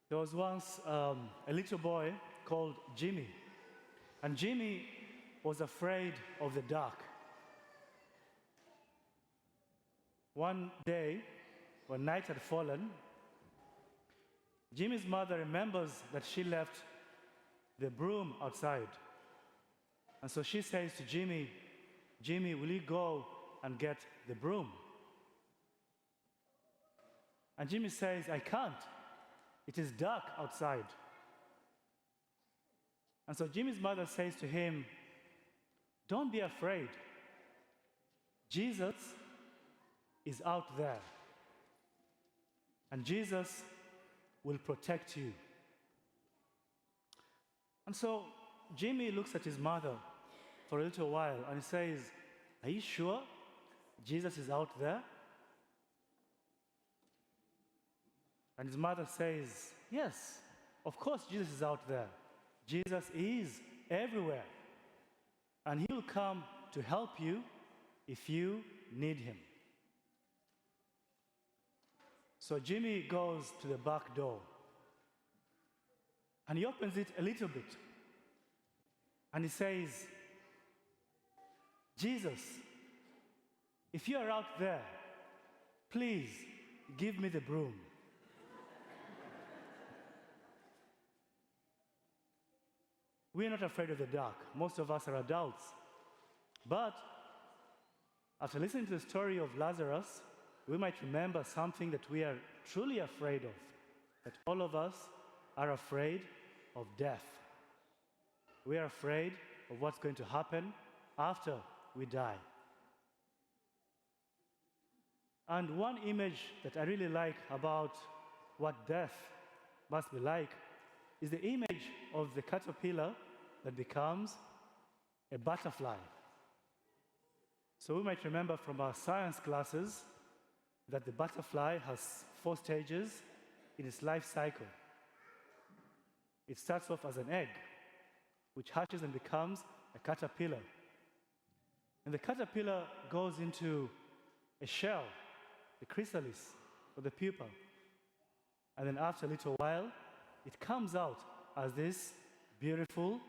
There was once a little boy called Jimmy, and Jimmy was afraid of the dark. One day, when night had fallen, Jimmy's mother remembers that she left the broom outside. And so she says to Jimmy, "Jimmy, will you go and get the broom?" And Jimmy says, "I can't. It is dark outside." And so Jimmy's mother says to him, "Don't be afraid. Jesus is out there. And Jesus will protect you." And so Jimmy looks at his mother for a little while and he says, "Are you sure Jesus is out there?" And his mother says, "Yes, of course Jesus is out there. Jesus is everywhere. And he will come to help you if you need him." So Jimmy goes to the back door and he opens it a little bit and he says, "Jesus, if you are out there, please give me the broom." We are not afraid of the dark. Most of us are adults. But after listening to the story of Lazarus, we might remember something that we are truly afraid of, that all of us are afraid of death. We are afraid of what's going to happen after we die. And one image that I really like about what death must be like is the image of the caterpillar that becomes a butterfly. So we might remember from our science classes that the butterfly has 4 stages in its life cycle. It starts off as an egg, which hatches and becomes a caterpillar. And the caterpillar goes into a shell, the chrysalis, or the pupa. And then after a little while, it comes out as this beautiful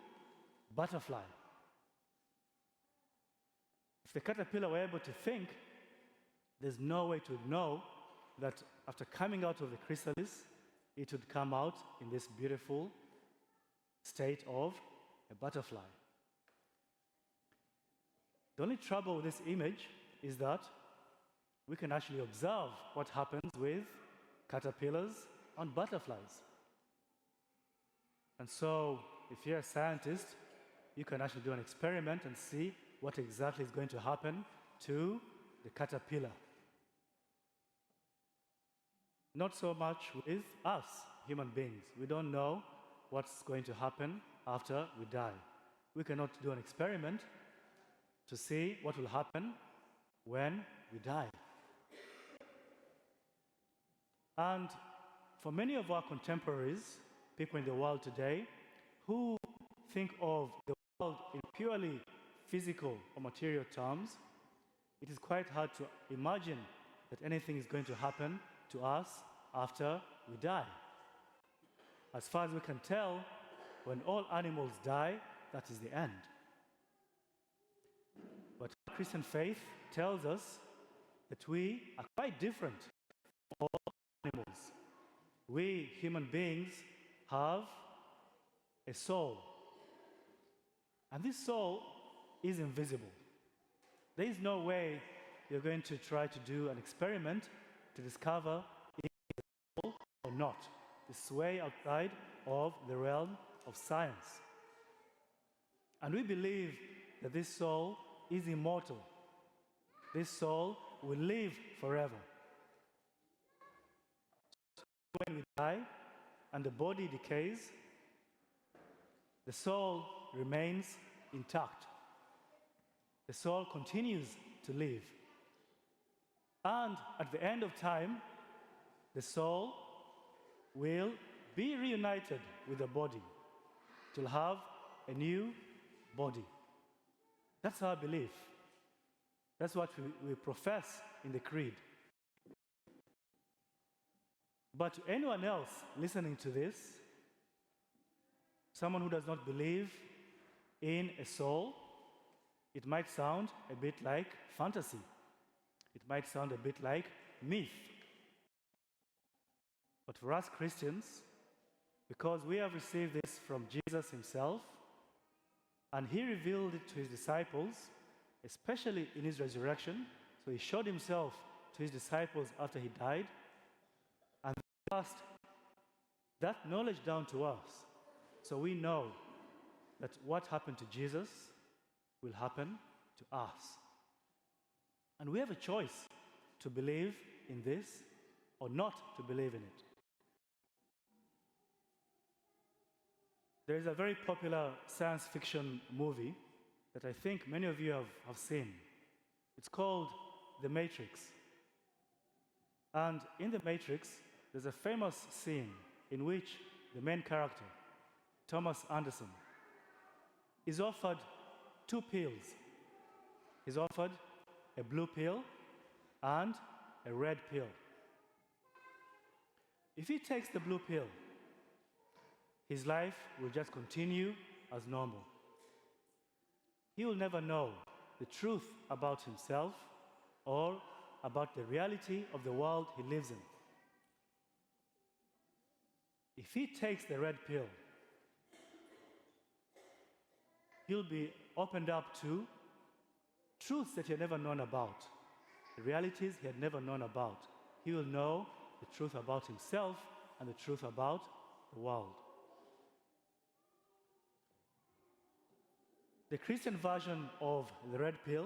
butterfly. If the caterpillar were able to think, there's no way to know that after coming out of the chrysalis, it would come out in this beautiful state of a butterfly. The only trouble with this image is that we can actually observe what happens with caterpillars and butterflies. And so, if you're a scientist, you can actually do an experiment and see what exactly is going to happen to the caterpillar. Not so much with us, human beings. We don't know what's going to happen after we die. We cannot do an experiment to see what will happen when we die. And for many of our contemporaries, people in the world today, who think of the world in purely physical or material terms, it is quite hard to imagine that anything is going to happen to us after we die. As far as we can tell, when all animals die, that is the end. But our Christian faith tells us that we are quite different from all animals. We human beings have a soul. And this soul is invisible. There is no way you're going to try to do an experiment to discover if it's a soul or not. It's way outside of the realm of science. And we believe that this soul is immortal. This soul will live forever. When we die and the body decays, the soul remains intact. The soul continues to live. And at the end of time, the soul will be reunited with the body. It will have a new body. That's our belief. That's what we profess in the creed. But to anyone else listening to this, someone who does not believe in a soul, it might sound a bit like fantasy. It might sound a bit like myth. But for us Christians, because we have received this from Jesus himself, and he revealed it to his disciples, especially in his resurrection. So he showed himself to his disciples after he died, and passed that knowledge down to us. So we know that what happened to Jesus will happen to us. And we have a choice to believe in this or not to believe in it. There is a very popular science fiction movie that I think many of you have seen. It's called The Matrix. And in The Matrix, there's a famous scene in which the main character, Thomas Anderson, is offered two pills. He's offered a blue pill and a red pill. If he takes the blue pill, his life will just continue as normal. He will never know the truth about himself or about the reality of the world he lives in. If he takes the red pill, he'll be opened up to truths that he had never known about, the realities he had never known about. He will know the truth about himself and the truth about the world. The Christian version of the red pill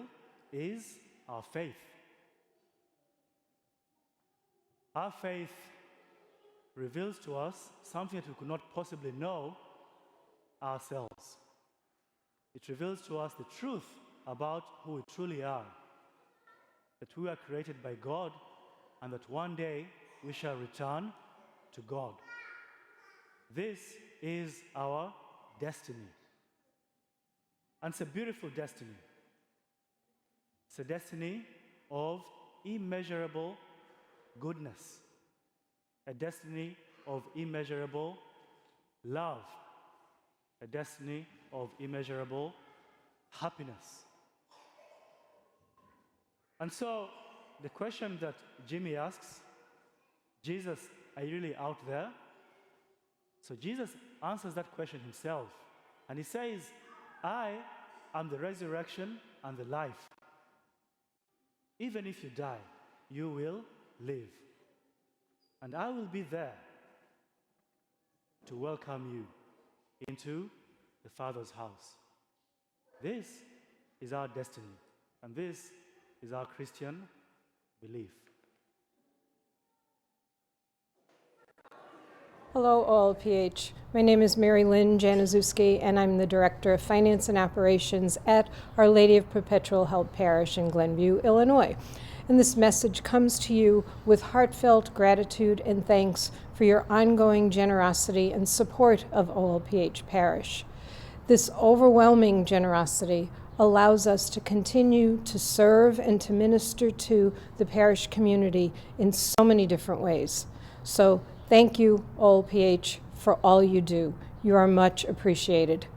is our faith. Our faith reveals to us something that we could not possibly know ourselves. It reveals to us the truth about who we truly are, that we are created by God and that one day we shall return to God. This is our destiny. And it's a beautiful destiny. It's a destiny of immeasurable goodness, a destiny of immeasurable love, a destiny of immeasurable happiness. And so the question that Jimmy asks, Jesus, are you really out there? So Jesus answers that question himself. And he says, I am the resurrection and the life. Even if you die, you will live. And I will be there to welcome you into the Father's house. This is our destiny, and this is our Christian belief. Hello, OLPH. My name is Mary Lynn Januszewski, and I'm the Director of Finance and Operations at Our Lady of Perpetual Help Parish in Glenview, Illinois. And this message comes to you with heartfelt gratitude and thanks for your ongoing generosity and support of OLPH Parish. This overwhelming generosity allows us to continue to serve and to minister to the parish community in so many different ways. So thank you, OLPH, for all you do. You are much appreciated.